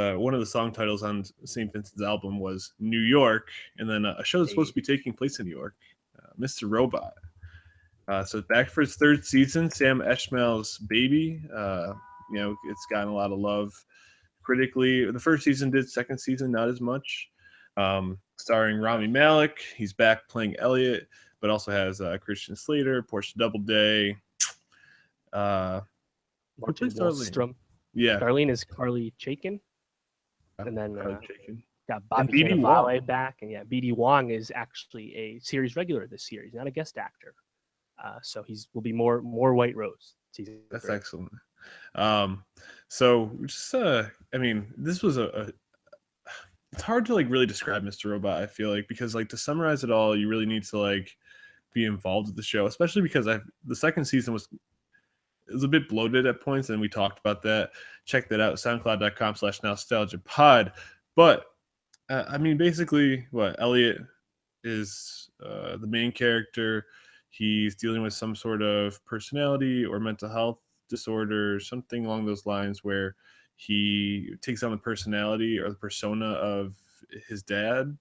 one of the song titles on St. Vincent's album was New York, and then a show that's supposed to be taking place in New York, Mr. Robot. So it's back for its third season. Sam Esmail's baby. It's gotten a lot of love critically. The first season did. Second season, not as much. Starring Rami Malek. He's back playing Elliot, but also has Christian Slater, Portia Doubleday. Who Martin plays Darlene? Wallstrom. Yeah, Darlene is Carly Chaikin. And then got Bobby Cannavale back. And yeah, BD Wong is actually a series regular this year. He's not a guest actor. So will be more White Rose. That's excellent. So just this was it's hard to like really describe Mr. Robot, I feel like, because like to summarize it all, you really need to like be involved with the show, especially because the second season was a bit bloated at points, and we talked about that. Check that out, soundcloud.com/nostalgiapod. But basically what Elliot is the main character. He's dealing with some sort of personality or mental health disorder, something along those lines, where he takes on the personality or the persona of his dad.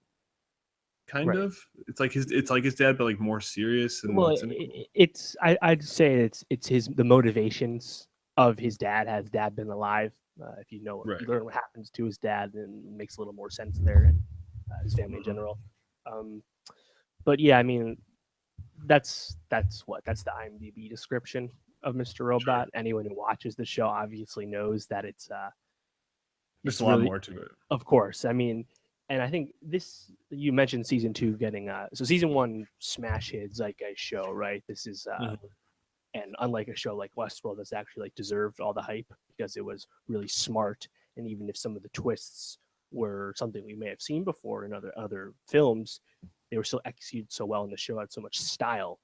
Kind of. It's like his dad, but like more serious and cynical. I'd say it's the motivations of his dad. Has dad been alive? If you learn what happens to his dad, then it makes a little more sense there, and his family in general. But yeah, that's the IMDb description of Mr. Robot. Sure. Anyone who watches the show obviously knows that there's a lot more to it. Of course. And I think you mentioned season 2 getting so season 1 smash hit zeitgeist show, right? This is and unlike a show like Westworld that's actually like deserved all the hype because it was really smart, and even if some of the twists were something we may have seen before in other films, they were still executed so well, and the show had so much style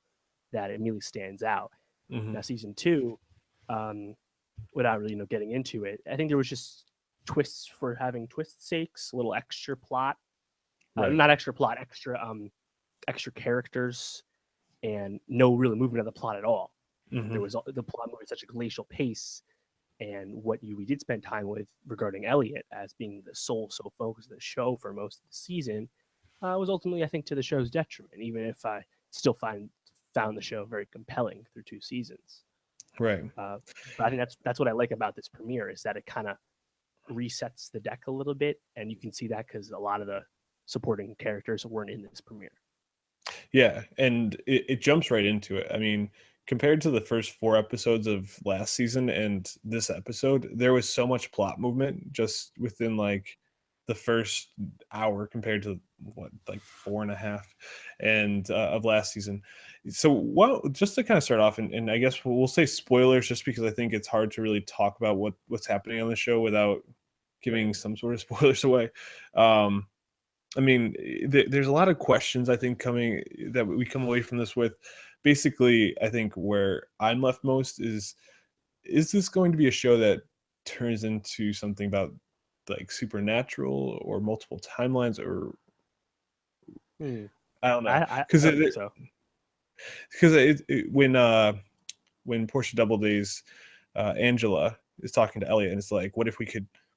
that it immediately stands out. Now season 2, without really getting into it, I think there was just twists for having twist sakes, a little extra plot, not extra plot, extra characters, and no real movement of the plot at all. There was the plot moving at such a glacial pace, and what we did spend time with regarding Elliot as being the sole focus of the show for most of the season was ultimately, I think, to the show's detriment, even if I still found the show very compelling through 2 seasons. Right. But I think that's what I like about this premiere, is that it kind of resets the deck a little bit, and you can see that because a lot of the supporting characters weren't in this premiere. Yeah, and it jumps right into it. Compared to the first 4 episodes of last season and this episode, there was so much plot movement just within like the first hour compared to 4.5 and of last season. So just to kind of start off, and I guess we'll say spoilers just because I think it's hard to really talk about what's happening on the show without giving some sort of spoilers away. There's a lot of questions I think coming that we come away from this with. Basically, I think where I'm left most is this going to be a show that turns into something about like supernatural or multiple timelines, or I don't know, because when Portia Doubleday's Angela is talking to Elliot, and it's like, what if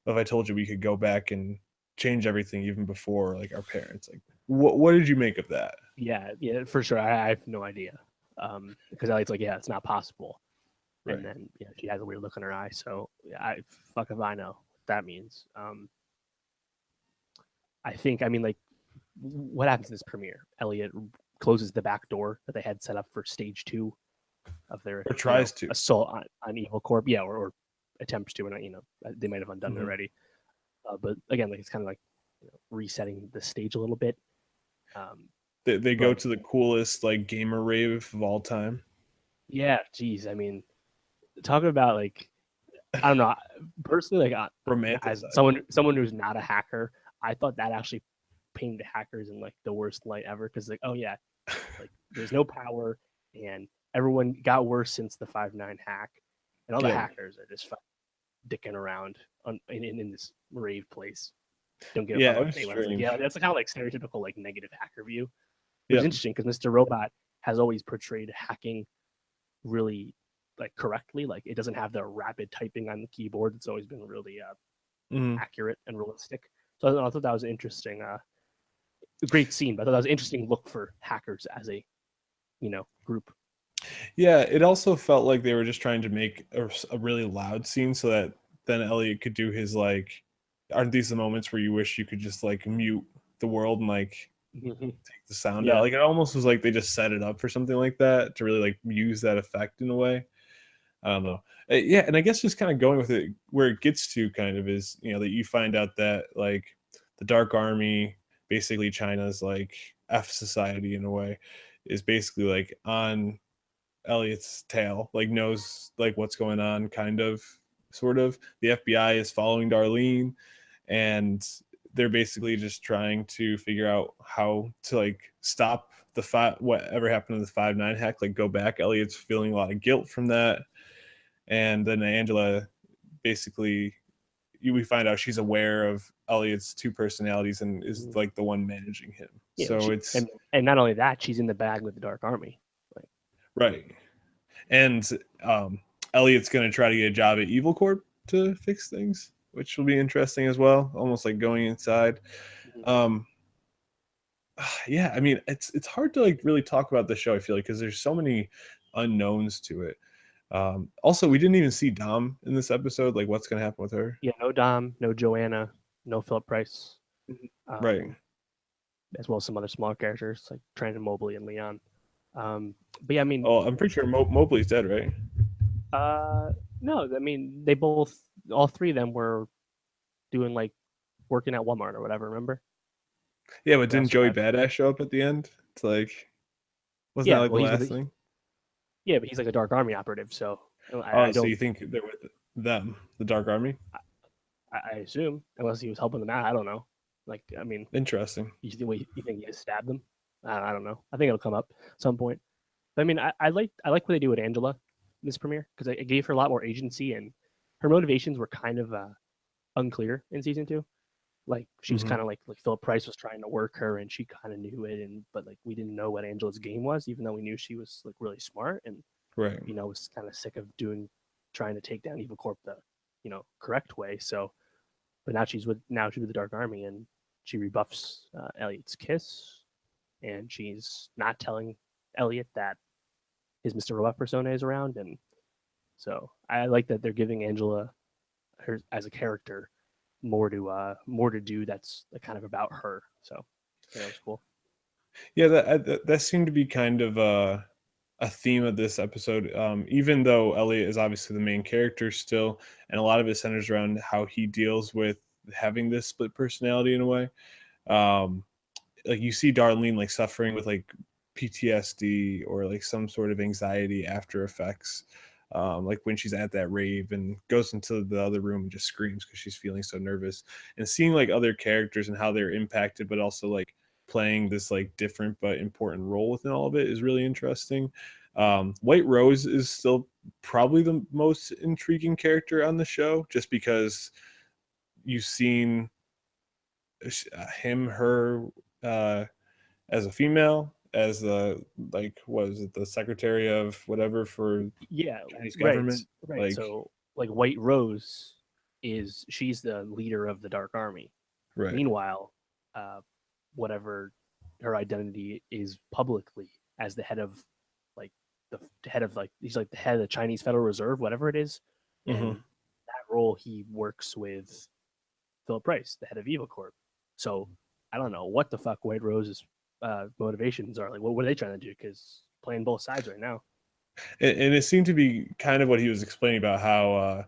I told you we could go back and change everything even before like our parents? Like, what did you make of that? Yeah, for sure. I have no idea, because Elliot's like, yeah, it's not possible, right. And then she has a weird look in her eye. So fuck if I know what that means. I think what happens in this premiere? Elliot closes the back door that they had set up for stage 2 of their to assault on Evil Corp, or attempts to, and they might have undone it already. But again, it's kind of resetting the stage a little bit. They go to the coolest like gamer rave of all time. Yeah, geez. Talking about I don't know. Personally, as someone who's not a hacker, I thought that actually painted hackers in the worst light ever, because there's no power, and everyone got worse since the 5.9 hack, and all the hackers are just dicking around in this rave place. Don't get it. That's kind of stereotypical negative hacker view. It's interesting because Mr. Robot has always portrayed hacking really correctly. It doesn't have the rapid typing on the keyboard. It's always been really Mhm. accurate and realistic. So I thought that was an interesting, great scene. But I thought that was an interesting look for hackers as a group. Yeah, it also felt like they were just trying to make a really loud scene so that then Elliot could do his like, aren't these the moments where you wish you could just like mute the world and like take the sound out? Yeah. Like it almost was like they just set it up for something like that to really like use that effect in a way. I don't know. Yeah, and I guess just kind of going with it where it gets to kind of is, that you find out that like the Dark Army, basically China's like F society in a way, is basically like on Elliot's tail, like knows like what's going on, kind of, sort of. The FBI is following Darlene, and they're basically just trying to figure out how to like stop the whatever happened to the 5-9 hack, like go back. Elliot's feeling a lot of guilt from that, and then Angela basically we find out she's aware of Elliot's two personalities and is Mhm. like the one managing him. Yeah, So she, it's and not only that, she's in the bag with the Dark Army. Like, right. And Elliot's going to try to get a job at Evil Corp to fix things, which will be interesting as well. Almost like going inside. mhm. Um, yeah, I mean, it's hard to like really talk about the show. I feel like because there's so many unknowns to it. Also, we didn't even see Dom in this episode. Like, what's going to happen with her? Yeah, no Dom, no Joanna, no Philip Price, Right. um, as well as some other smaller characters like Trent and Mobley and Leon. But yeah, I mean, Oh, I'm pretty sure Mobley's dead, right? uh, no, I mean they both, all three of them were doing like working at Walmart or whatever. Remember? Yeah, but They all didn't Joey survived. Badass show up at the end? It's like, wasn't that Yeah, like the well, last thing? yeah, but he's like a Dark Army operative, so Oh, I so don't, you think they're with them, the Dark Army? I assume unless he was helping them out, I don't know. Like, I mean, Interesting. you think he just stabbed them? I don't know. I think it'll come up at some point. But I mean, I like what they do with Angela in this premiere because it gave her a lot more agency and her motivations were kind of unclear in season two. Like she was Hmm. kind of like Philip Price was trying to work her and she kind of knew it, and but like we didn't know what Angela's game was, even though we knew she was like really smart and Right. was kind of sick of trying to take down Evil Corp the correct way. So, but now she's with the Dark Army and she rebuffs Elliot's kiss, and she's not telling Elliot that his Mr. Robot persona is around, and so I like that they're giving Angela her as a character more to do that's kind of about her. So that was cool. Yeah, that seemed to be kind of a theme of this episode. Even though Elliot is obviously the main character still, and a lot of it centers around how he deals with having this split personality in a way. Um, like you see Darlene like suffering with like PTSD or like some sort of anxiety after effects. Like when she's at that rave and goes into the other room and just screams because she's feeling so nervous, and seeing like other characters and how they're impacted, but also like playing this like different but important role within all of it is really interesting. White Rose is still probably the most intriguing character on the show, just because you've seen him, her, uh, as a female, as the like was it the secretary of whatever for Yeah, Chinese right, government? right. Like So like White Rose she's the leader of the Dark Army. right. Meanwhile, uh, whatever her identity is publicly as the head of like the head of like he's like the head of the Chinese Federal Reserve, whatever it is, Hmm. and that role he works with Philip Price, the head of Evil Corp. So I don't know what the fuck White Rose's motivations are. Like, what were they trying to do? Because playing both sides right now. And it seemed to be kind of what he was explaining about how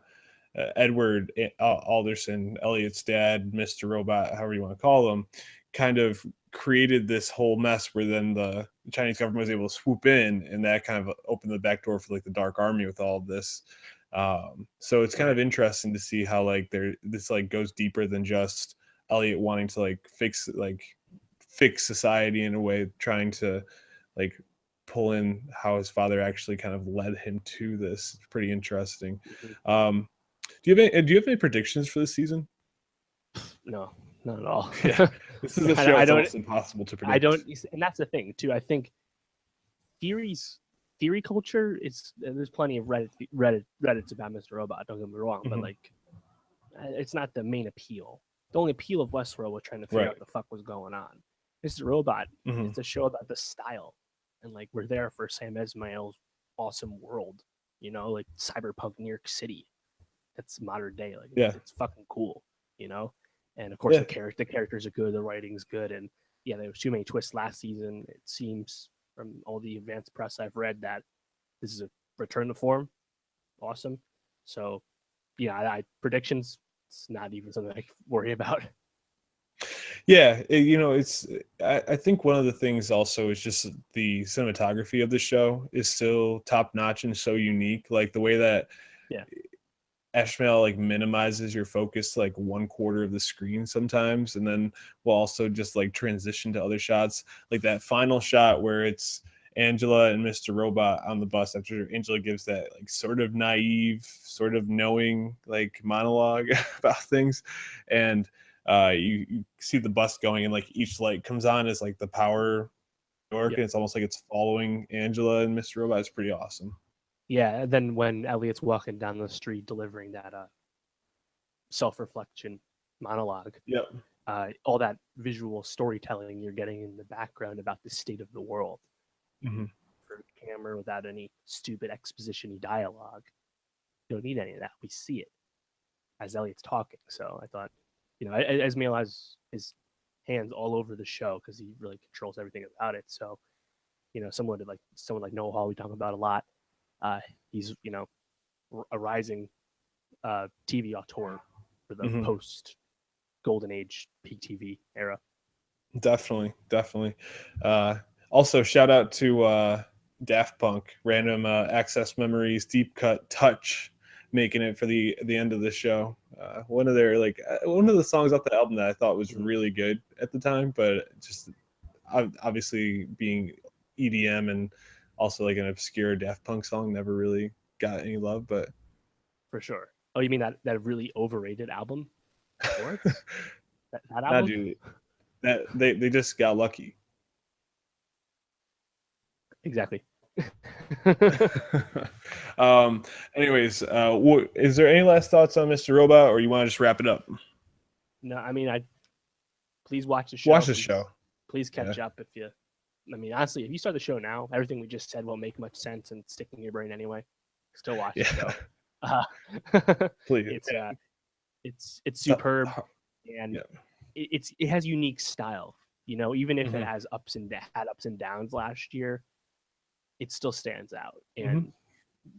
Edward Alderson, Elliot's dad, Mr. Robot, however you want to call him, kind of created this whole mess where then the Chinese government was able to swoop in, and that kind of opened the back door for like the Dark Army with all of this. So it's kind of Right. interesting to see how like this like goes deeper than just Elliot wanting to like fix society in a way, trying to like pull in how his father actually kind of led him to this. It's pretty interesting. Mhm. Um, do you have any predictions for this season? No, not at all. Yeah, this is a show I it's don't. almost impossible to I don't. predict. And that's the thing too. I think theories, theory culture is there's plenty of Reddit's about Mr. Robot. Don't get me wrong, but Hmm. like it's not the main appeal. The only appeal of Westworld was trying to figure Right. out the fuck was going on. Mr. Robot, Hmm. it's a show about the style, and like we're there for Sam Esmail's awesome world, like cyberpunk New York City. That's modern day. Like Yeah. it's fucking cool, you know. And of course Yeah. the characters are good, the writing's good, and yeah, there was too many twists last season. It seems from all the advanced press I've read that this is a return to form. Awesome. So yeah, predictions. It's not even something I worry about. Yeah, it's I think one of the things also is just the cinematography of the show is still top notch and so unique. Like the way that Yeah, Ashmael like minimizes your focus to like one quarter of the screen sometimes, and then will also just like transition to other shots. Like that final shot where it's Angela and Mr. Robot on the bus after Angela gives that like sort of naive, sort of knowing like monologue about things, and you see the bus going and like each light comes on as like the power work, yeah, and it's almost like it's following Angela and Mr. Robot. It's pretty awesome. yeah. And then when Elliot's walking down the street delivering that self-reflection monologue, Yep. all that visual storytelling you're getting in the background about the state of the world Hmm. for camera without any stupid exposition-y dialogue. You don't need any of that. We see it as Elliot's talking. So I thought, Esmail has his hands all over the show because he really controls everything about it. So, someone like Noah Hall we talk about a lot. Uh, he's a rising TV auteur for the Hmm. post golden age peak TV era. Definitely, definitely. Uh, Also, shout out to Daft Punk, Random Access Memories, Deep Cut, Touch, making it for the end of the show. One of their one of the songs off the album that I thought was Mhm. really good at the time, but just obviously being EDM and also like an obscure Daft Punk song, never really got any love. But For sure. Oh, you mean that really overrated album, Florence? That not album? dude, that they just got lucky. Exactly. um. Anyways, is there any last thoughts on Mr. Robot, or you want to just wrap it up? No, I mean, I please watch the Watch show. the show. Please Yeah. catch up if you. I mean, honestly, if you start the show now, everything we just said won't make much sense and stick in your brain anyway. Still watch the Yeah. show. Uh, Please. it's it's T- superb, and yeah. it has unique style. Even if it Hmm. has had ups and downs last year, it still stands out. Hmm. And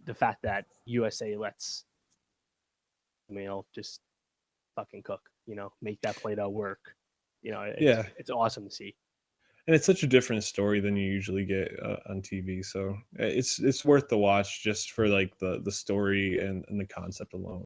the fact that USA lets just fucking cook, make that Play-Doh work. Yeah. It's awesome to see. And it's such a different story than you usually get on TV. So it's worth the watch just for like the story and the concept alone.